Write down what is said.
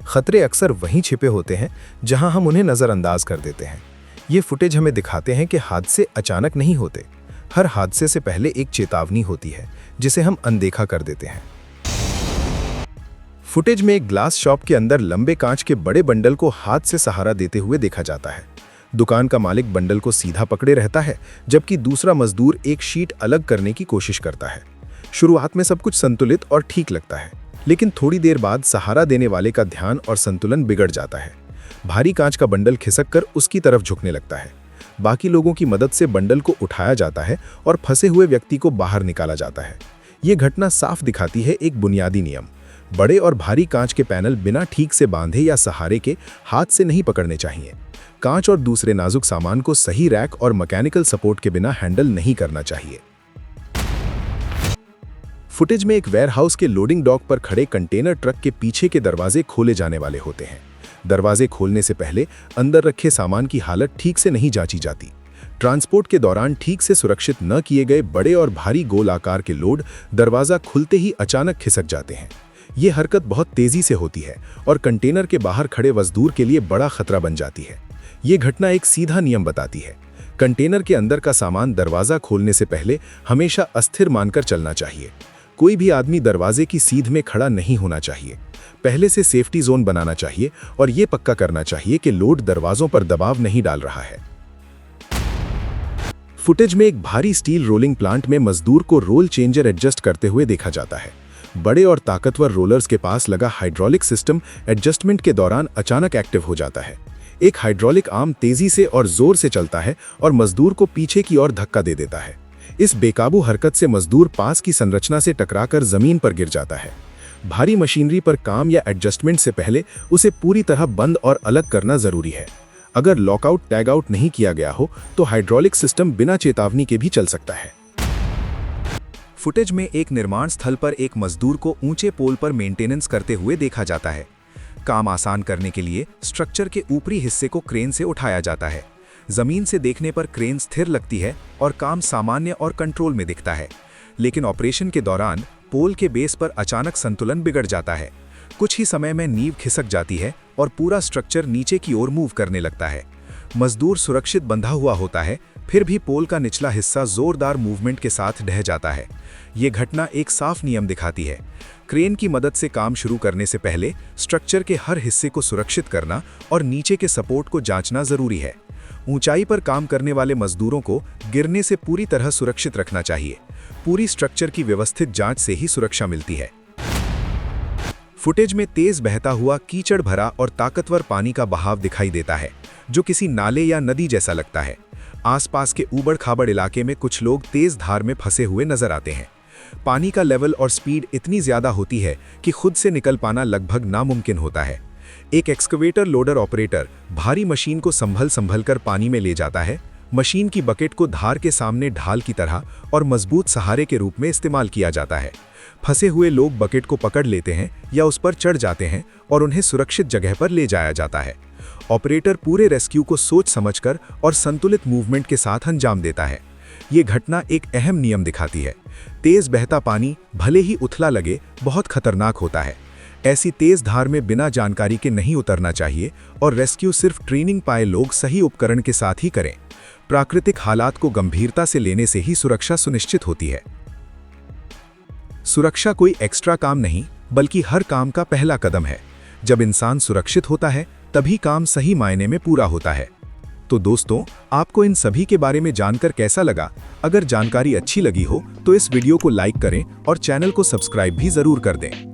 खतरे अक्सर वहीं छिपे होते हैं जहां हम उन्हें नज़रअंदाज कर देते हैं। ये फुटेज हमें दिखाते हैं कि हादसे अचानक नहीं होते। हर हादसे से पहले एक चेतावनी होती है जिसे हम अनदेखा कर देते हैं। फुटेज में एक ग्लास शॉप के अंदर लंबे कांच के बड़े बंडल को हाथ से सहारा देते हुए देखा जाता है। दुकान का मालिक बंडल को सीधा पकड़े रहता है, जबकि दूसरा मजदूर एक शीट अलग करने की कोशिश करता है। शुरुआत में सब कुछ संतुलित और ठीक लगता है, लेकिन थोड़ी देर बाद सहारा देने वाले का ध्यान और संतुलन बिगड़ जाता है। भारी कांच का बंडल खिसक कर उसकी तरफ झुकने लगता है। बाकी लोगों की मदद से बंडल को उठाया जाता है और फंसे हुए व्यक्ति को बाहर निकाला जाता है। ये घटना साफ दिखाती है एक बुनियादी नियम: बड़े और भारी कांच के पैनल बिना ठीक से बांधे या सहारे के हाथ से नहीं पकड़ने चाहिए। कांच और दूसरे नाजुक सामान को सही रैक और मैकेनिकल सपोर्ट के बिना हैंडल नहीं करना चाहिए। फुटेज में एक वेयरहाउस के लोडिंग डॉक पर खड़े कंटेनर ट्रक के पीछे के दरवाजे खोले जाने वाले होते हैं। दरवाजे खोलने से पहले अंदर रखे सामान की हालत ठीक से नहीं जांची जाती। ट्रांसपोर्ट के दौरान ठीक से सुरक्षित न किए गए बड़े और भारी गोल आकार के लोड दरवाजा खुलते ही अचानक खिसक जाते हैं। ये हरकत बहुत तेजी से होती है और कंटेनर के बाहर खड़े मजदूर के लिए बड़ा खतरा बन जाती है। ये घटना एक सीधा नियम बताती है: कंटेनर के अंदर का सामान दरवाजा खोलने से पहले हमेशा अस्थिर मानकर चलना चाहिए। कोई भी आदमी दरवाजे की सीध में खड़ा नहीं होना चाहिए। पहले से सेफ्टी जोन बनाना चाहिए और ये पक्का करना चाहिए कि लोड दरवाजों पर दबाव नहीं डाल रहा है। फुटेज में एक भारी स्टील रोलिंग प्लांट में मजदूर को रोल चेंजर एडजस्ट करते हुए देखा जाता है। बड़े और ताकतवर रोलर्स के पास लगा हाइड्रोलिक सिस्टम एडजस्टमेंट के दौरान अचानक एक्टिव हो जाता है। एक हाइड्रोलिक आर्म तेजी से और जोर से चलता है और मजदूर को पीछे की ओर धक्का दे देता है। इस बेकाबू हरकत से मजदूर पास की संरचना से टकराकर जमीन पर गिर जाता है। भारी मशीनरी पर काम या एडजस्टमेंट से पहले उसे पूरी तरह बंद और अलग करना जरूरी है। अगर लॉकआउट टैग आउट नहीं किया गया हो तो हाइड्रोलिक सिस्टम बिना चेतावनी के भी चल सकता है। फुटेज में एक निर्माण स्थल पर एक मजदूर को ऊंचे पोल पर मेंटेनेंस करते हुए देखा जाता है। काम आसान करने के लिए स्ट्रक्चर के ऊपरी हिस्से को क्रेन से उठाया जाता है। जमीन से देखने पर क्रेन स्थिर लगती है और काम सामान्य और कंट्रोल में दिखता है, लेकिन ऑपरेशन के दौरान पोल के बेस पर अचानक संतुलन बिगड़ जाता है। कुछ ही समय में नींव खिसक जाती है और पूरा स्ट्रक्चर नीचे की ओर मूव करने लगता है। मजदूर सुरक्षित बंधा हुआ होता है, फिर भी पोल का निचला हिस्सा जोरदार मूवमेंट के साथ ढह जाता है। ये घटना एक साफ नियम दिखाती है: क्रेन की मदद से काम शुरू करने से पहले स्ट्रक्चर के हर हिस्से को सुरक्षित करना और नीचे के सपोर्ट को जांचना जरूरी है। ऊंचाई पर काम करने वाले मजदूरों को गिरने से पूरी तरह सुरक्षित रखना चाहिए। पूरी स्ट्रक्चर की व्यवस्थित जांच से ही सुरक्षा मिलती है। फुटेज में तेज बहता हुआ कीचड़ भरा और ताकतवर पानी का बहाव दिखाई देता है, जो किसी नाले या नदी जैसा लगता है। आसपास के ऊबड़-खाबड़ इलाके में कुछ लोग तेज धार में फंसे हुए नजर आते हैं। पानी का लेवल और स्पीड इतनी ज्यादा होती है कि खुद से निकल पाना लगभग नामुमकिन होता है। एक एक्सकवेटर लोडर ऑपरेटर भारी मशीन को संभल कर पानी में ले जाता है। मशीन की बकेट को धार के सामने ढाल की तरह और मजबूत सहारे के रूप में इस्तेमाल किया जाता है। फंसे हुए लोग बकेट को पकड़ लेते हैं या उस पर चढ़ जाते हैं और उन्हें सुरक्षित जगह पर ले जाया जाता है। ऑपरेटर पूरे रेस्क्यू को सोच समझकर और संतुलित मूवमेंट के साथ अंजाम देता है। ये घटना एक अहम नियम दिखाती है: तेज बहता पानी भले ही उथला लगे, बहुत खतरनाक होता है। ऐसी तेज धार में बिना जानकारी के नहीं उतरना चाहिए और रेस्क्यू सिर्फ ट्रेनिंग पाए लोग सही उपकरण के साथ ही करें। प्राकृतिक हालात को गंभीरता से लेने से ही सुरक्षा सुनिश्चित होती है। सुरक्षा कोई एक्स्ट्रा काम नहीं, बल्कि हर काम का पहला कदम है। जब इंसान सुरक्षित होता है, तभी काम सही मायने में पूरा होता है। तो दोस्तों, आपको इन सभी के बारे में जानकर कैसा लगा? अगर जानकारी अच्छी लगी हो तो इस वीडियो को लाइक करें और चैनल को सब्सक्राइब भी जरूर कर दें।